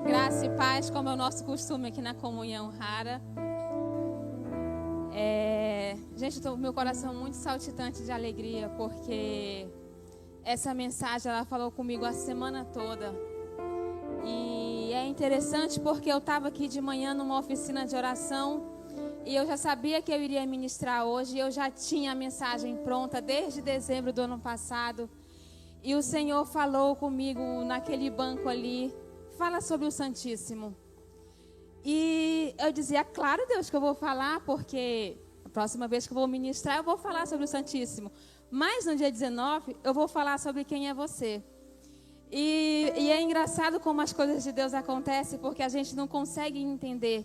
Graça e paz, como é o nosso costume aqui na Comunhão Rara. Gente, meu coração muito saltitante de alegria, porque essa mensagem ela falou comigo a semana toda. E é interessante porque eu estava aqui de manhã numa oficina de oração e eu já sabia que eu iria ministrar hoje. Eu já tinha a mensagem pronta desde dezembro do ano passado. E o Senhor falou comigo naquele banco ali, fala sobre o Santíssimo. E eu dizia, claro, Deus, que eu vou falar, porque a próxima vez que eu vou ministrar, eu vou falar sobre o Santíssimo. Mas no dia 19, eu vou falar sobre quem é você. E é engraçado como as coisas de Deus acontecem, porque a gente não consegue entender.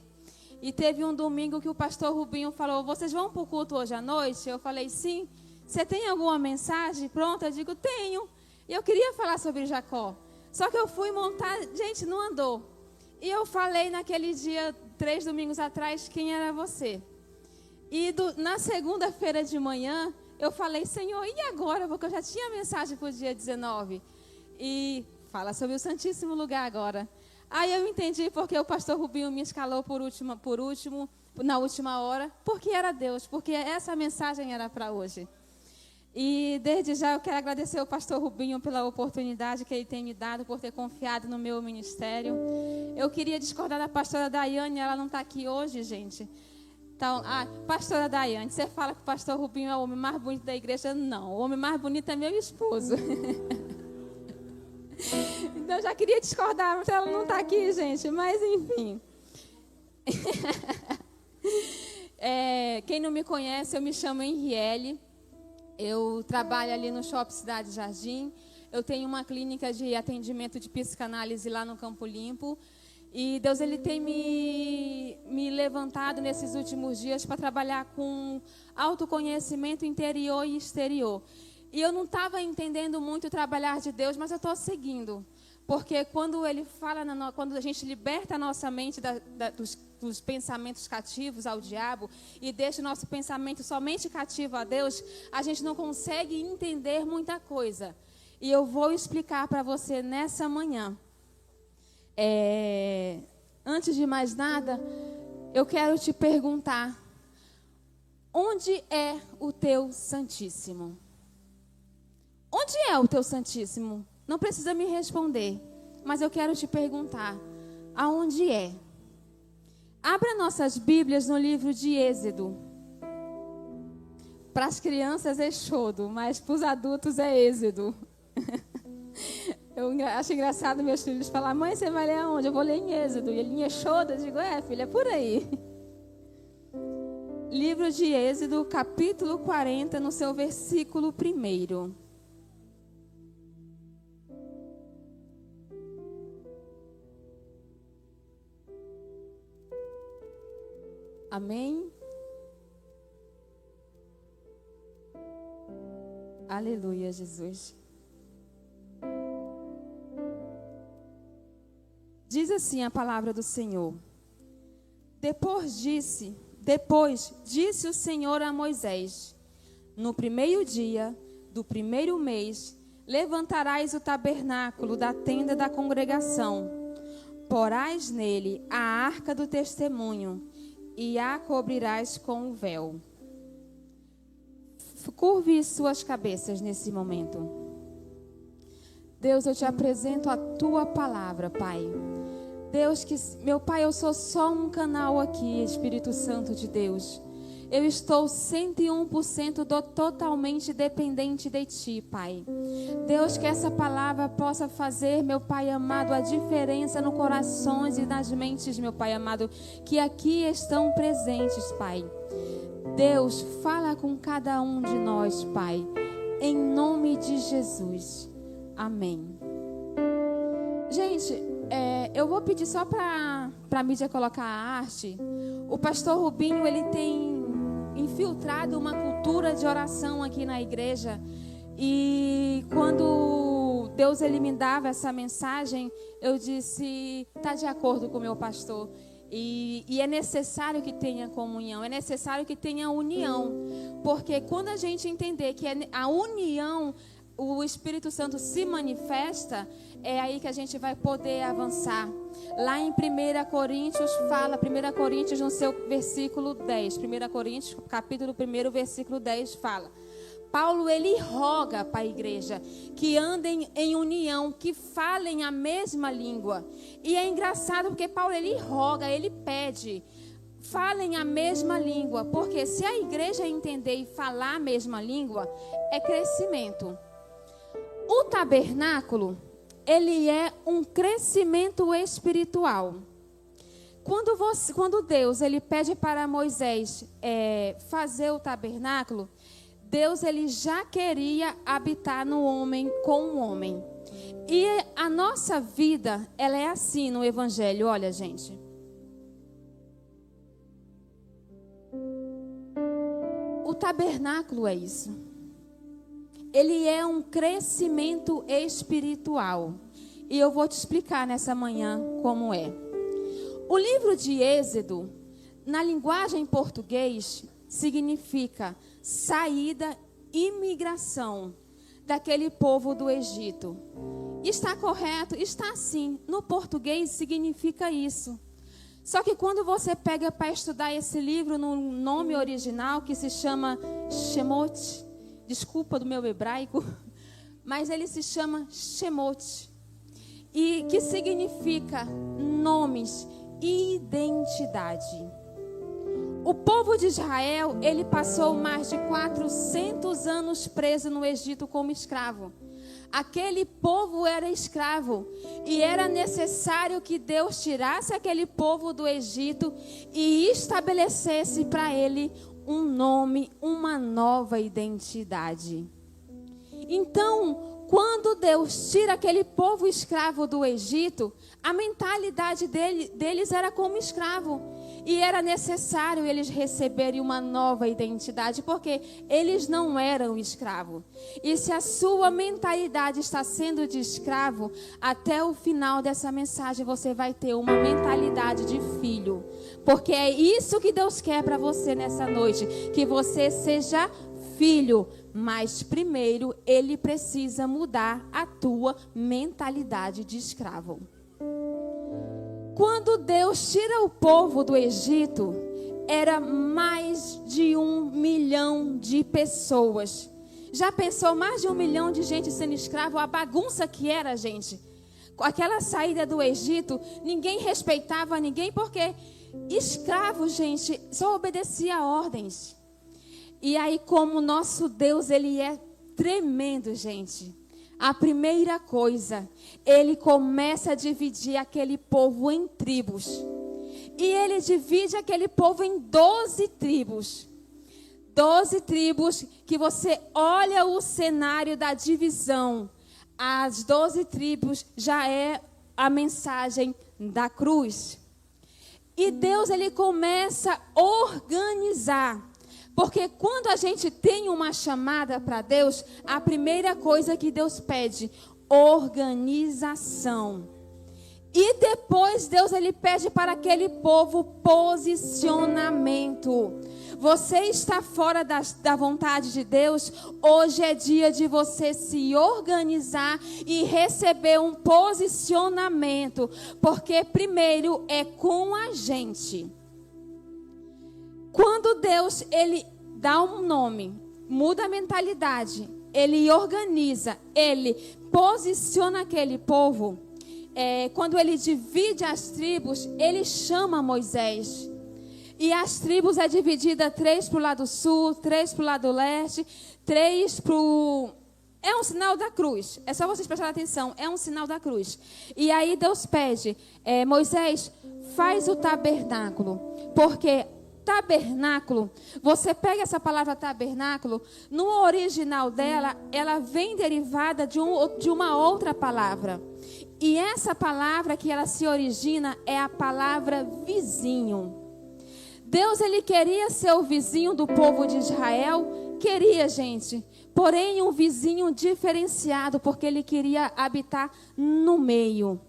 E teve um domingo que o pastor Rubinho falou, vocês vão para o culto hoje à noite? Eu falei, sim. Você tem alguma mensagem pronta? Eu digo, tenho. E eu queria falar sobre Jacó. Só que eu fui montar, gente, não andou. E eu falei naquele dia, 3 domingos atrás, quem era você? E na segunda-feira de manhã, eu falei, Senhor, e agora? Porque eu já tinha mensagem para o dia 19. E fala sobre o Santíssimo Lugar agora. Aí eu entendi porque o pastor Rubinho me escalou na última hora, porque era Deus, porque essa mensagem era para hoje. E desde já eu quero agradecer ao pastor Rubinho pela oportunidade que ele tem me dado, por ter confiado no meu ministério. Eu queria discordar da pastora Daiane, ela não está aqui hoje, gente. Então, pastora Daiane, você fala que o pastor Rubinho é o homem mais bonito da igreja? Não, o homem mais bonito é meu esposo. Então eu já queria discordar, mas ela não está aqui, gente. Mas enfim. Quem não me conhece, eu me chamo Henriele. Eu trabalho ali no Shopping Cidade Jardim. Eu tenho uma clínica de atendimento de psicanálise lá no Campo Limpo. E Deus ele tem me levantado nesses últimos dias para trabalhar com autoconhecimento interior e exterior. E eu não estava entendendo muito o trabalhar de Deus, mas eu estou seguindo. Porque quando ele fala, quando a gente liberta a nossa mente dos pensamentos cativos ao diabo e deixa o nosso pensamento somente cativo a Deus, a gente não consegue entender muita coisa. E eu vou explicar para você nessa manhã. Antes de mais nada, eu quero te perguntar, onde é o teu Santíssimo? Onde é o teu Santíssimo? Não precisa me responder, mas eu quero te perguntar, aonde é? Abra nossas Bíblias no livro de Êxodo. Para as crianças é Exodo, mas para os adultos é Êxodo. Eu acho engraçado meus filhos falar, mãe, você vai ler aonde? Eu vou ler em Êxodo. E ele em Exodo, eu digo, filha, é por aí. Livro de Êxodo, capítulo 40, no seu versículo 1. Amém? Aleluia, Jesus. Diz assim a palavra do Senhor. Depois disse o Senhor a Moisés, no primeiro dia do primeiro mês, levantarás o tabernáculo da tenda da congregação, porás nele a arca do testemunho, e a cobrirás com o véu. Curve suas cabeças nesse momento. Deus, eu te apresento a tua palavra, Pai. Deus, meu Pai, eu sou só um canal aqui, Espírito Santo de Deus. Eu estou 101% totalmente dependente de Ti, Pai. Deus, que essa palavra possa fazer, meu Pai amado, a diferença no corações e nas mentes, meu Pai amado, que aqui estão presentes, Pai. Deus, fala com cada um de nós, Pai, em nome de Jesus. Amém. Gente, eu vou pedir só para a mídia colocar a arte. O pastor Rubinho, ele tem infiltrado uma cultura de oração aqui na igreja. E quando Deus ele me dava essa mensagem, eu disse, está de acordo com o meu pastor. E é necessário que tenha comunhão, é necessário que tenha união. Porque quando a gente entender que a união, o Espírito Santo se manifesta, é aí que a gente vai poder avançar. Lá em 1 Coríntios fala, 1 Coríntios no seu versículo 10, 1 Coríntios capítulo 1, versículo 10 fala: Paulo, ele roga para a igreja que andem em união, que falem a mesma língua. E é engraçado porque Paulo, ele roga, ele pede, falem a mesma língua. Porque se a igreja entender e falar a mesma língua, é crescimento. O tabernáculo, ele é um crescimento espiritual. Quando Deus, ele pede para Moisés fazer o tabernáculo, Deus, ele já queria habitar no homem com o homem. E a nossa vida, ela é assim no Evangelho. Olha, gente. O tabernáculo é isso. Ele é um crescimento espiritual. E eu vou te explicar nessa manhã como é. O livro de Êxodo, na linguagem português, significa saída e migração daquele povo do Egito. Está correto? Está sim. No português significa isso. Só que quando você pega para estudar esse livro no nome original, que se chama Shemot, desculpa do meu hebraico, mas ele se chama Shemot, e que significa nomes e identidade. O povo de Israel, ele passou mais de 400 anos preso no Egito como escravo. Aquele povo era escravo e era necessário que Deus tirasse aquele povo do Egito e estabelecesse para ele um nome, uma nova identidade. Então, quando Deus tira aquele povo escravo do Egito, a mentalidade deles era como escravo. E era necessário eles receberem uma nova identidade, porque eles não eram escravos. E se a sua mentalidade está sendo de escravo, até o final dessa mensagem você vai ter uma mentalidade de filho. Porque é isso que Deus quer para você nessa noite, que você seja filho. Mas primeiro ele precisa mudar a tua mentalidade de escravo. Quando Deus tira o povo do Egito, era mais de 1 milhão de pessoas. Já pensou mais de 1 milhão de gente sendo escravo? A bagunça que era, gente. Com aquela saída do Egito, ninguém respeitava ninguém, porque escravo, gente, só obedecia a ordens. E aí, como nosso Deus, ele é tremendo, gente. A primeira coisa, ele começa a dividir aquele povo em tribos. E ele divide aquele povo em 12 tribos. 12 tribos que você olha o cenário da divisão. As 12 tribos já é a mensagem da cruz. E Deus, ele começa a organizar. Porque quando a gente tem uma chamada para Deus, a primeira coisa que Deus pede, organização. E depois Deus, ele pede para aquele povo posicionamento. Você está fora da vontade de Deus, hoje é dia de você se organizar e receber um posicionamento. Porque primeiro é com a gente. Quando Deus, ele dá um nome, muda a mentalidade, ele organiza, ele posiciona aquele povo, quando ele divide as tribos, ele chama Moisés. E as tribos é dividida 3 para o lado sul, 3 para o lado leste, 3 para o... É um sinal da cruz, é só vocês prestarem atenção, é um sinal da cruz. E aí Deus pede, Moisés, faz o tabernáculo, porque... tabernáculo, você pega essa palavra tabernáculo, no original dela, ela vem derivada de uma outra palavra. E essa palavra que ela se origina é a palavra vizinho. Deus, ele queria ser o vizinho do povo de Israel, queria, gente, porém um vizinho diferenciado, porque ele queria habitar no meio.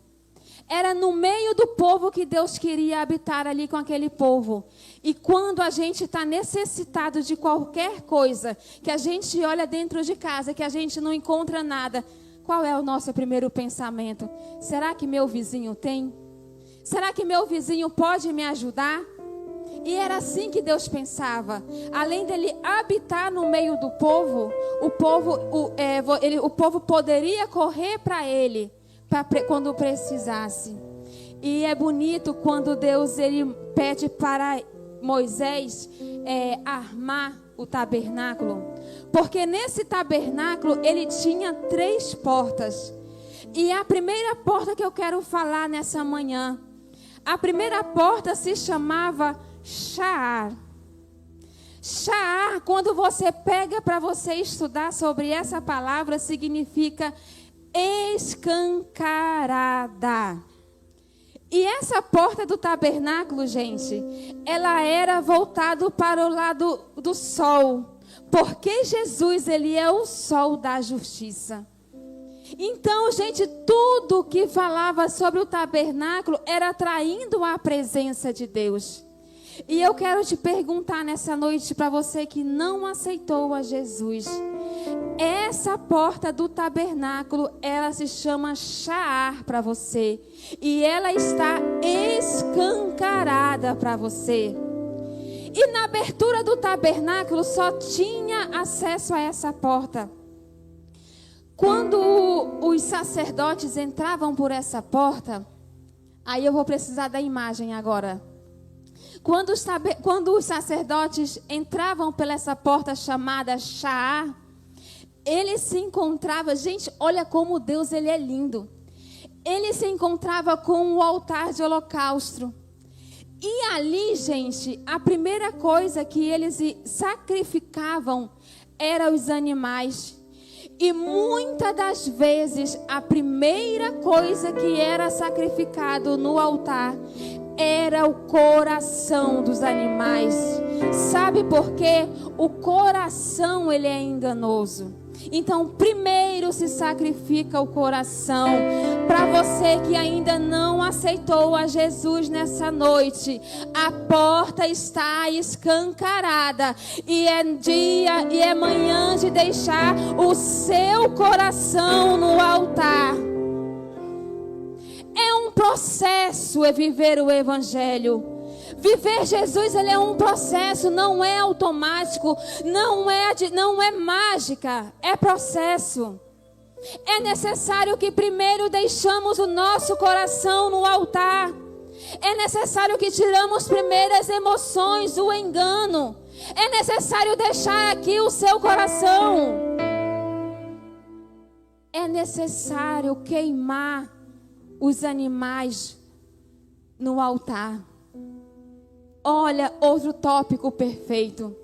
Era no meio do povo que Deus queria habitar ali com aquele povo. E quando a gente está necessitado de qualquer coisa, que a gente olha dentro de casa, que a gente não encontra nada, qual é o nosso primeiro pensamento? Será que meu vizinho tem? Será que meu vizinho pode me ajudar? E era assim que Deus pensava. Além dele habitar no meio do povo, o povo poderia correr para ele quando precisasse. E é bonito quando Deus ele pede para Moisés armar o tabernáculo. Porque nesse tabernáculo ele tinha 3 portas. E a primeira porta que eu quero falar nessa manhã, a primeira porta se chamava Shaar. Shaar, quando você pega para você estudar sobre essa palavra, significa escancarada. E essa porta do tabernáculo, gente, ela era voltada para o lado do sol, porque Jesus, ele é o sol da justiça. Então, gente, tudo que falava sobre o tabernáculo era atraindo a presença de Deus. E eu quero te perguntar nessa noite, para você que não aceitou a Jesus, essa porta do tabernáculo, ela se chama Shaar para você. E ela está escancarada para você. E na abertura do tabernáculo só tinha acesso a essa porta. Quando os sacerdotes entravam por essa porta, aí eu vou precisar da imagem agora. Quando os sacerdotes entravam pela essa porta chamada Shaar, ele se encontrava, gente, olha como Deus ele é lindo. Ele se encontrava com o altar de holocausto. E ali, gente, a primeira coisa que eles sacrificavam eram os animais. E muitas das vezes a primeira coisa que era sacrificado no altar era o coração dos animais. Sabe por quê? O coração ele é enganoso. Então, primeiro se sacrifica o coração. Para você que ainda não aceitou a Jesus nessa noite, a porta está escancarada. E é dia e é manhã de deixar o seu coração no altar. É um processo viver o Evangelho. Viver Jesus, ele é um processo, não é automático, não é mágica, é processo. É necessário que primeiro deixamos o nosso coração no altar. É necessário que tiramos primeiro as emoções, o engano. É necessário deixar aqui o seu coração. É necessário queimar os animais no altar. Olha, outro tópico perfeito.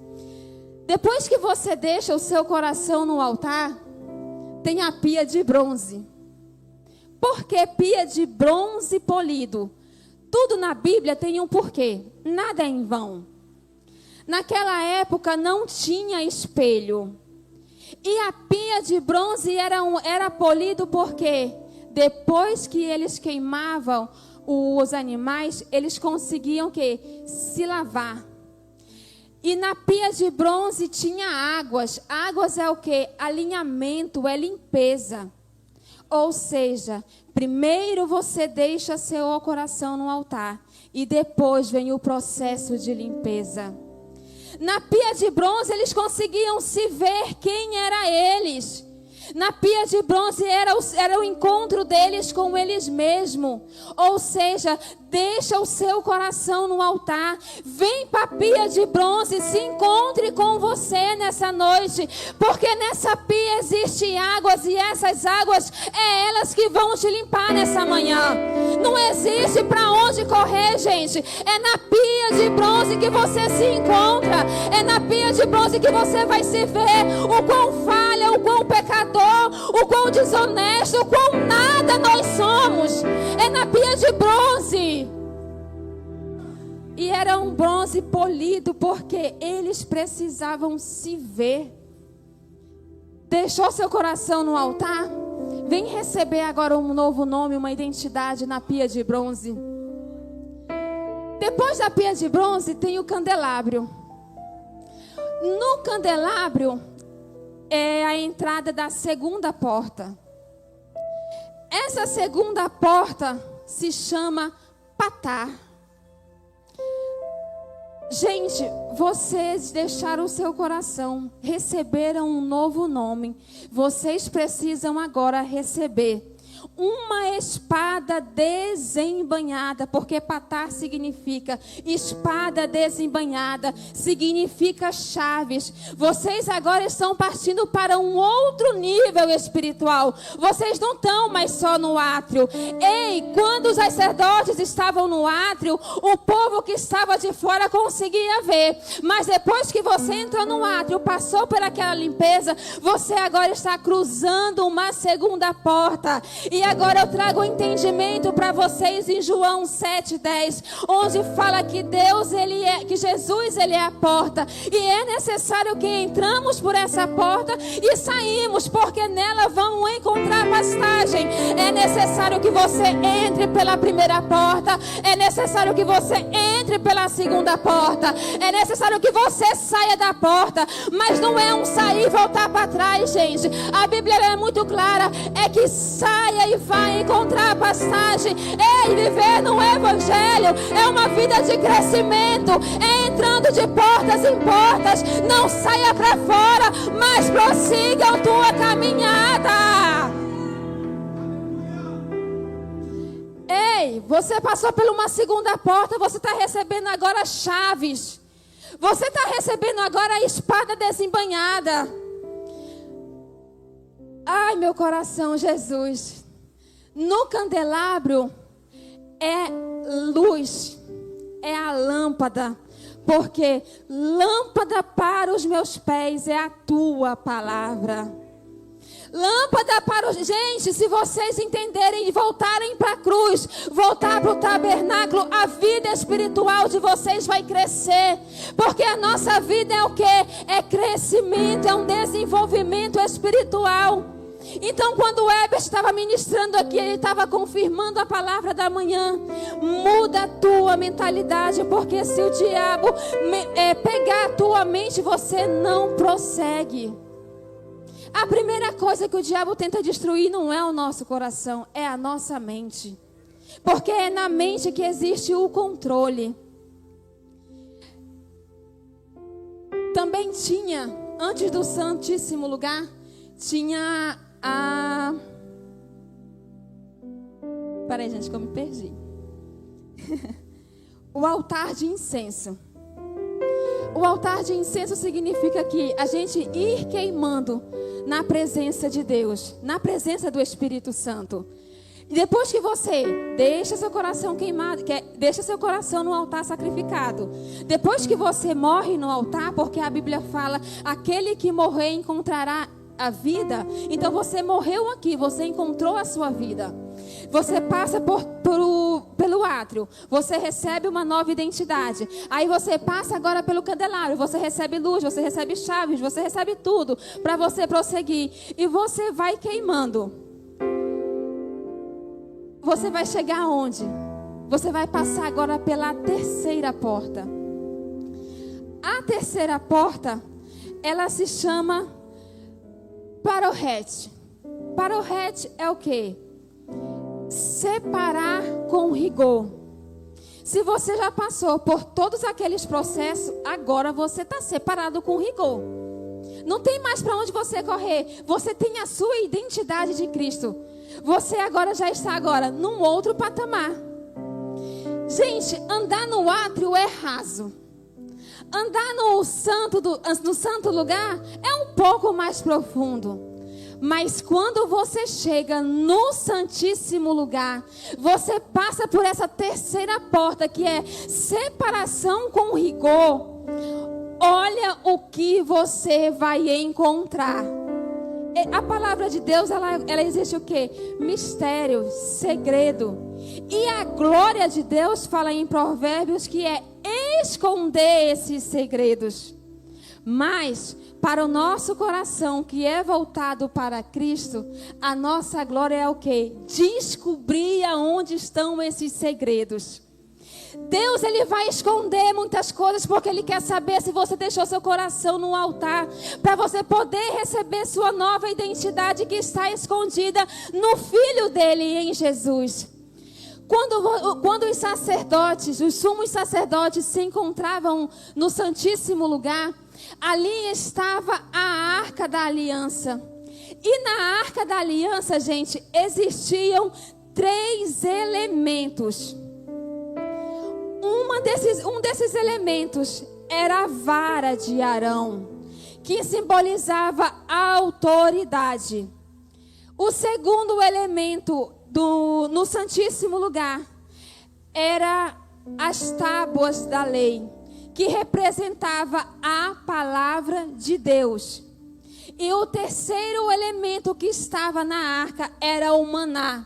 Depois que você deixa o seu coração no altar, tem a pia de bronze. Por que pia de bronze polido? Tudo na Bíblia tem um porquê. Nada é em vão. Naquela época não tinha espelho. E a pia de bronze era polido porque depois que eles queimavam os animais, eles conseguiam se lavar. E na pia de bronze tinha águas. Águas é o quê? Alinhamento, é limpeza. Ou seja, primeiro você deixa seu coração no altar e depois vem o processo de limpeza. Na pia de bronze eles conseguiam se ver quem era eles. Na pia de bronze era o encontro deles com eles mesmos. Ou seja, deixa o seu coração no altar. Vem para a pia de bronze, se encontre com você nessa noite. Porque nessa pia existem águas e essas águas é elas que vão te limpar nessa manhã. Não existe para onde correr, gente. É na pia de bronze que você se encontra. É na pia de bronze que você vai se ver o quão falha, o quão pecador, o quão desonesto, o quão nada nós somos. É na pia de bronze. E era um bronze polido porque eles precisavam se ver. Deixou seu coração no altar? vem receber agora um novo nome, uma identidade na pia de bronze. Depois da pia de bronze tem o candelabro. No candelabro é a entrada da segunda porta. Essa segunda porta se chama Patar. Gente, vocês deixaram o seu coração, receberam um novo nome. Vocês precisam agora receber uma espada desembainhada, porque patar significa espada desembainhada, significa chaves. Vocês agora estão partindo para um outro nível espiritual. Vocês não estão mais só no átrio. Ei, quando os sacerdotes estavam no átrio, o povo que estava de fora conseguia ver. Mas depois que você entrou no átrio, passou por aquela limpeza, você agora está cruzando uma segunda porta. E agora eu trago um entendimento para vocês em João 7:10, onde fala que que Jesus ele é a porta, e é necessário que entramos por essa porta e saímos, porque nela vamos encontrar pastagem. É necessário que você entre pela primeira porta, é necessário que você entre pela segunda porta, é necessário que você saia da porta, mas não é um sair e voltar para trás, gente. A Bíblia é muito clara, é que saia e vai encontrar pastagem. Ei, viver no Evangelho é uma vida de crescimento, é entrando de portas em portas. Não saia para fora, mas prossiga a tua caminhada. Ei, você passou por uma segunda porta, você está recebendo agora chaves. Você está recebendo agora a espada desembainhada. Ai, meu coração, Jesus. No candelabro é luz, é a lâmpada, porque lâmpada para os meus pés é a tua palavra. Lâmpada para os... Gente, se vocês entenderem e voltarem para a cruz, voltar para o tabernáculo, a vida espiritual de vocês vai crescer. Porque a nossa vida é o quê? É crescimento, é um desenvolvimento espiritual. Então, quando o Heber estava ministrando aqui, ele estava confirmando a palavra da manhã. Muda a tua mentalidade, porque se o diabo pegar a tua mente, você não prossegue. A primeira coisa que o diabo tenta destruir não é o nosso coração, é a nossa mente. Porque é na mente que existe o controle. Também tinha, antes do Santíssimo Lugar, tinha Peraí, gente, que eu me perdi. O altar de incenso. O altar de incenso significa que a gente ir queimando na presença de Deus, na presença do Espírito Santo. E depois que você deixa seu coração queimado, deixa seu coração no altar sacrificado, depois que você morre no altar, porque a Bíblia fala, aquele que morrer encontrará a vida. Então você morreu aqui, você encontrou a sua vida. Você passa pelo átrio, você recebe uma nova identidade. Aí você passa agora pelo candelabro, você recebe luz, você recebe chaves, você recebe tudo para você prosseguir. E você vai queimando. Você vai chegar aonde? Você vai passar agora pela terceira porta. A terceira porta, ela se chama Parohet. Parohet é o quê? Separar com rigor. Se você já passou por todos aqueles processos, agora você está separado com rigor. Não tem mais para onde você correr. Você tem a sua identidade de Cristo. Você agora já está num outro patamar. Gente, andar no átrio é raso. Andar no santo lugar é um pouco mais profundo. Mas quando você chega no Santíssimo Lugar, você passa por essa terceira porta, que é separação com rigor. Olha o que você vai encontrar. A palavra de Deus, ela existe o quê? Mistério, segredo. E a glória de Deus fala em Provérbios que é esconder esses segredos. Mas, para o nosso coração que é voltado para Cristo, a nossa glória é o quê? Descobrir aonde estão esses segredos. Deus, Ele vai esconder muitas coisas porque Ele quer saber se você deixou seu coração no altar, para você poder receber sua nova identidade que está escondida no Filho dEle, em Jesus. Quando os sacerdotes, os sumos sacerdotes se encontravam no Santíssimo Lugar, ali estava a Arca da Aliança. E na Arca da Aliança, gente, existiam 3 elementos. Um desses elementos era a vara de Arão, que simbolizava a autoridade. O segundo elemento no Santíssimo Lugar era as tábuas da lei, que representava a palavra de Deus. E o terceiro elemento que estava na arca era o maná.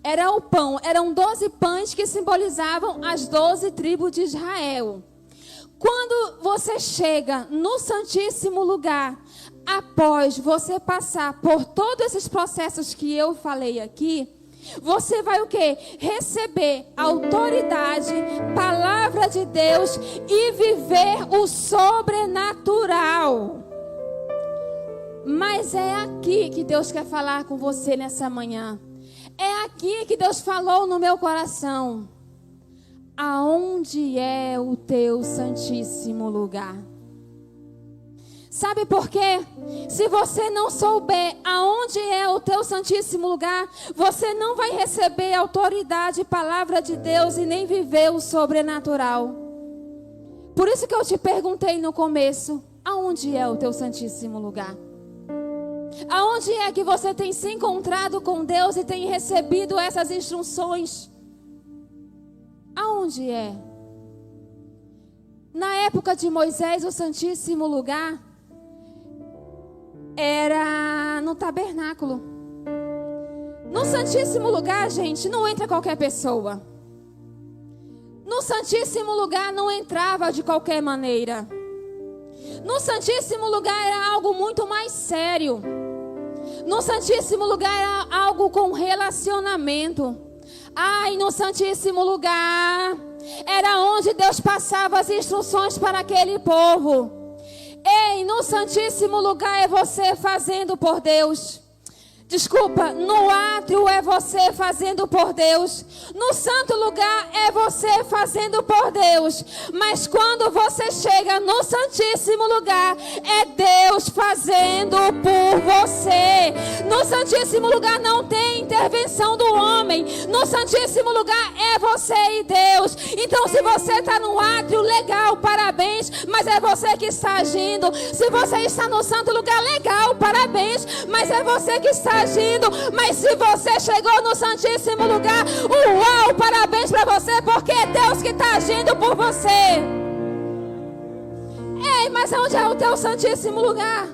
Era o pão, eram 12 pães que simbolizavam as 12 tribos de Israel. Quando você chega no Santíssimo Lugar, após você passar por todos esses processos que eu falei aqui, você vai o quê? Receber autoridade, palavra de Deus e viver o sobrenatural. Mas é aqui que Deus quer falar com você nessa manhã. É aqui que Deus falou no meu coração. Aonde é o teu santíssimo lugar? Sabe por quê? Se você não souber aonde é o teu santíssimo lugar, você não vai receber autoridade e palavra de Deus e nem viver o sobrenatural. Por isso que eu te perguntei no começo, aonde é o teu santíssimo lugar? Aonde é que você tem se encontrado com Deus e tem recebido essas instruções? Aonde é? Na época de Moisés, o santíssimo lugar era no tabernáculo. No santíssimo lugar, gente, não entra qualquer pessoa. No santíssimo lugar não entrava de qualquer maneira. No santíssimo lugar era algo muito mais sério. No santíssimo lugar era algo com relacionamento. Ai, no santíssimo lugar era onde Deus passava as instruções para aquele povo. Ei, no santíssimo lugar é você fazendo por Deus. Desculpa, no átrio é você fazendo por Deus. No santo lugar é você fazendo por Deus. Mas quando você chega no santíssimo lugar, é Deus fazendo por você. No santíssimo lugar não tem intervenção do homem. No santíssimo lugar é você e Deus. Então se você está no átrio, legal, parabéns. Mas é você que está agindo. Se você está no santo lugar, legal, parabéns. Mas é você que está agindo. Mas se você chegou no santíssimo lugar, uau, parabéns para você, porque é Deus que está agindo por você. Ei, mas onde é o teu santíssimo lugar?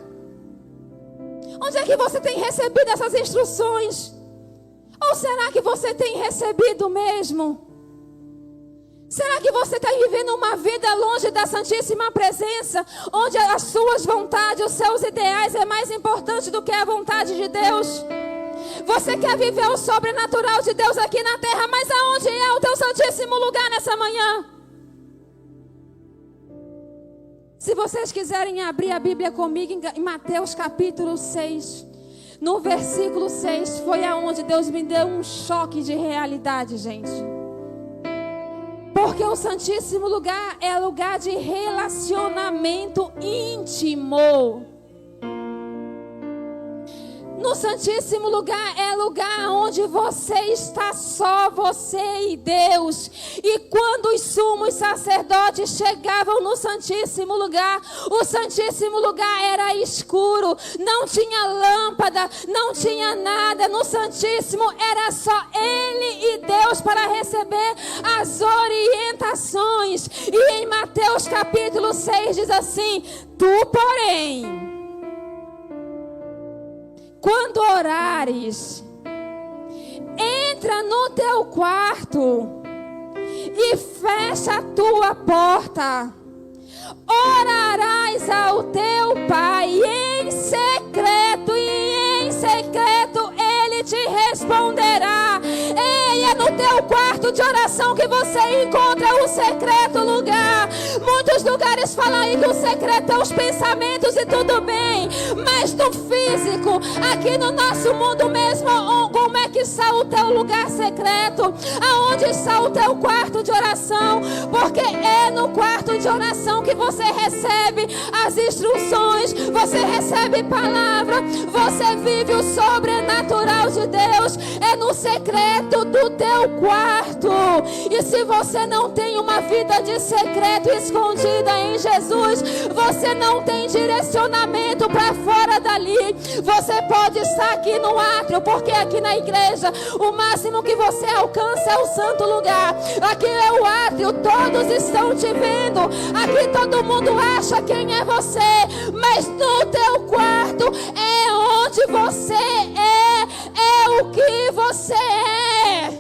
Onde é que você tem recebido essas instruções? Ou será que você tem recebido mesmo? Será que você está vivendo uma vida longe da Santíssima Presença, onde as suas vontades, os seus ideais é mais importante do que a vontade de Deus? Você quer viver o sobrenatural de Deus aqui na terra, mas aonde é o teu santíssimo lugar nessa manhã? Se vocês quiserem abrir a Bíblia comigo em Mateus capítulo 6, no versículo 6, foi aonde Deus me deu um choque de realidade, gente. Porque o santíssimo lugar é lugar de relacionamento íntimo. No santíssimo lugar é lugar onde você está só, você e Deus. E quando os sumos sacerdotes chegavam no santíssimo lugar, o santíssimo lugar era escuro, não tinha lâmpada, não tinha nada. No santíssimo era só ele e Deus para receber as orientações. E em Mateus capítulo 6 diz assim: tu, porém, quando orares, entra no teu quarto e fecha a tua porta. orarás ao teu Pai em secreto, e em secreto Ele te responderá. Ei, é no teu quarto de oração que você encontra o secreto lugar. Muitos lugares falam aí que o secreto é os pensamentos e tudo bem, mas no físico, aqui no nosso mundo mesmo, como é que está o teu lugar secreto? Aonde está o teu quarto de oração? Porque é no quarto de oração que você recebe as instruções, você recebe palavra, você vive o sobrenatural de Deus. É no secreto do teu quarto. E se você não tem uma vida de secreto escondida em Jesus, você não tem direcionamento para fora dali. Você pode estar aqui no átrio, porque aqui na igreja o máximo que você alcança é o santo lugar. Aqui é o átrio, todos estão te vendo. Aqui todo mundo acha quem é você, mas no teu quarto é onde você é o que você é.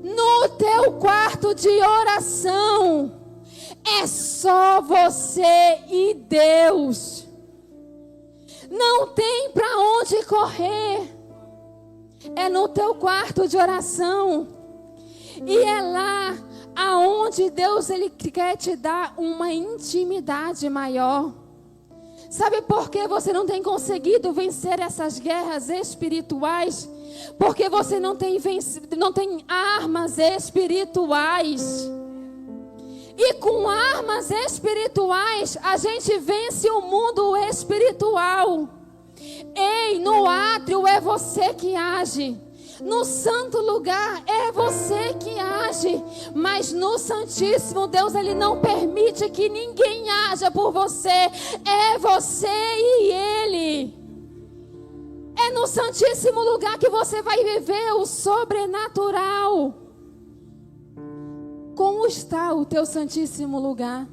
No teu quarto de oração é só você e Deus. Não tem para onde correr. É no teu quarto de oração. E é lá aonde Deus ele quer te dar uma intimidade maior. Sabe por que você não tem conseguido vencer essas guerras espirituais? Porque você não tem armas espirituais. E com armas espirituais a gente vence o mundo espiritual. Ei, no átrio é você que age. No santo lugar é você que age. Mas no Santíssimo, Deus ele não permite que ninguém haja por você. É você e Ele. É no Santíssimo lugar que você vai viver o sobrenatural. Como está o teu Santíssimo lugar?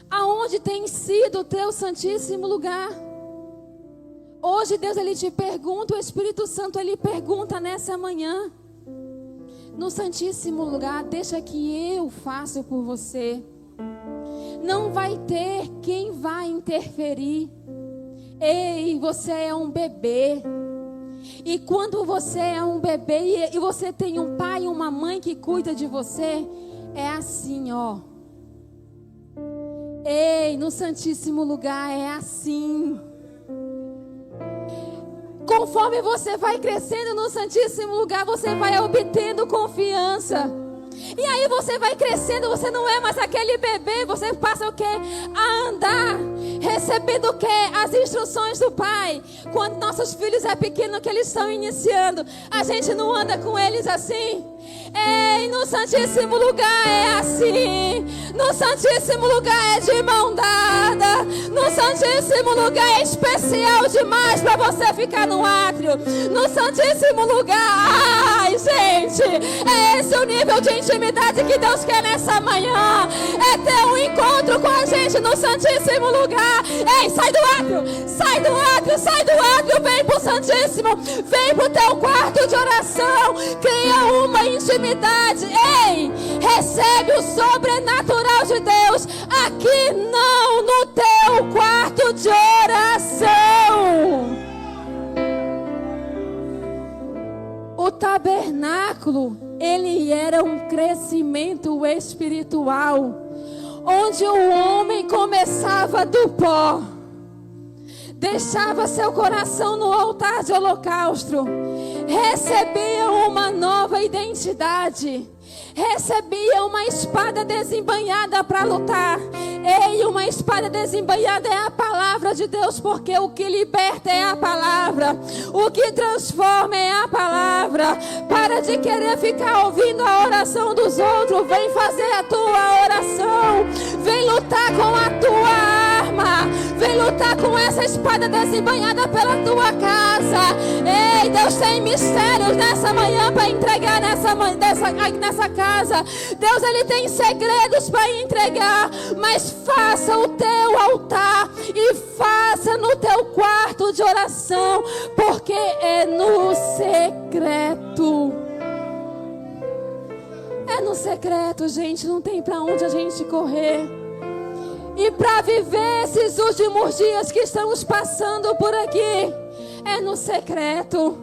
Aonde tem sido o teu Santíssimo lugar? Hoje Deus ele te pergunta, o Espírito Santo ele pergunta nessa manhã. No Santíssimo lugar, deixa que eu faça por você. Não vai ter quem vai interferir. Ei, você é um bebê. E quando você é um bebê e você tem um pai e uma mãe que cuida de você, é assim, ó. Ei, no Santíssimo lugar é assim. Conforme você vai crescendo no Santíssimo lugar, você vai obtendo confiança. E aí você vai crescendo, você não é mais aquele bebê, você passa o quê? A andar, recebendo o quê? As instruções do Pai. Quando nossos filhos é pequeno, que eles estão iniciando, a gente não anda com eles assim. Ei, no Santíssimo lugar é assim. No Santíssimo lugar é de mão dada. No Santíssimo lugar é especial demais para você ficar no átrio. No Santíssimo lugar, ai gente, é esse o nível de intimidade que Deus quer nessa manhã. É ter um encontro com a gente no Santíssimo lugar. Ei, sai do átrio, sai do átrio, sai do átrio. Vem pro Santíssimo, vem pro teu quarto de oração. Cria uma intimidade. Ei, recebe o sobrenatural de Deus aqui, não no teu quarto de oração. O tabernáculo, ele era um crescimento espiritual, onde o homem começava do pó, deixava seu coração no altar de holocausto, recebia uma nova identidade, recebia uma espada desembainhada para lutar. Ei, uma espada desembainhada é a palavra de Deus, porque o que liberta é a palavra, o que transforma é a palavra. Para de querer ficar ouvindo a oração dos outros, vem fazer a tua oração, vem lutar com a tua arma, vem lutar com essa espada desembainhada pela tua casa. Ei, Deus tem mistérios nessa manhã para entregar nessa casa. Deus ele tem segredos para entregar, mas faça o teu altar e faça no teu quarto de oração, porque é no secreto. É no secreto, gente, não tem para onde a gente correr. E para viver esses últimos dias que estamos passando por aqui, é no secreto.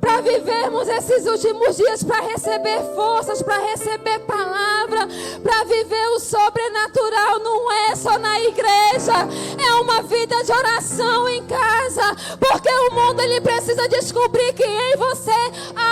Para vivermos esses últimos dias, para receber forças, para receber palavra, para viver o sobrenatural, não é só na igreja, é uma vida de oração em casa, porque o mundo ele precisa descobrir que em você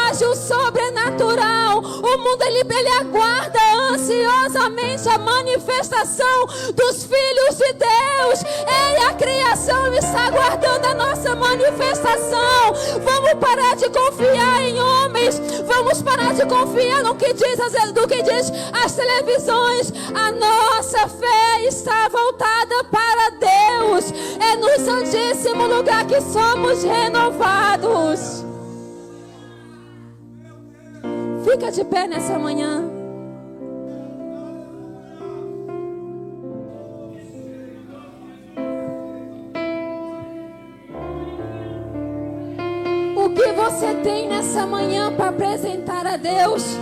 age o sobrenatural. O mundo ele aguarda ansiosamente a manifestação dos filhos de Deus. Ei, a criação está aguardando a nossa manifestação. Vamos parar de confiar em homens, vamos parar de confiar no que diz as televisões. A nossa fé está voltada para Deus. É no santíssimo lugar que somos renovados. Fica de pé nessa manhã. O que você tem nessa manhã para apresentar a Deus?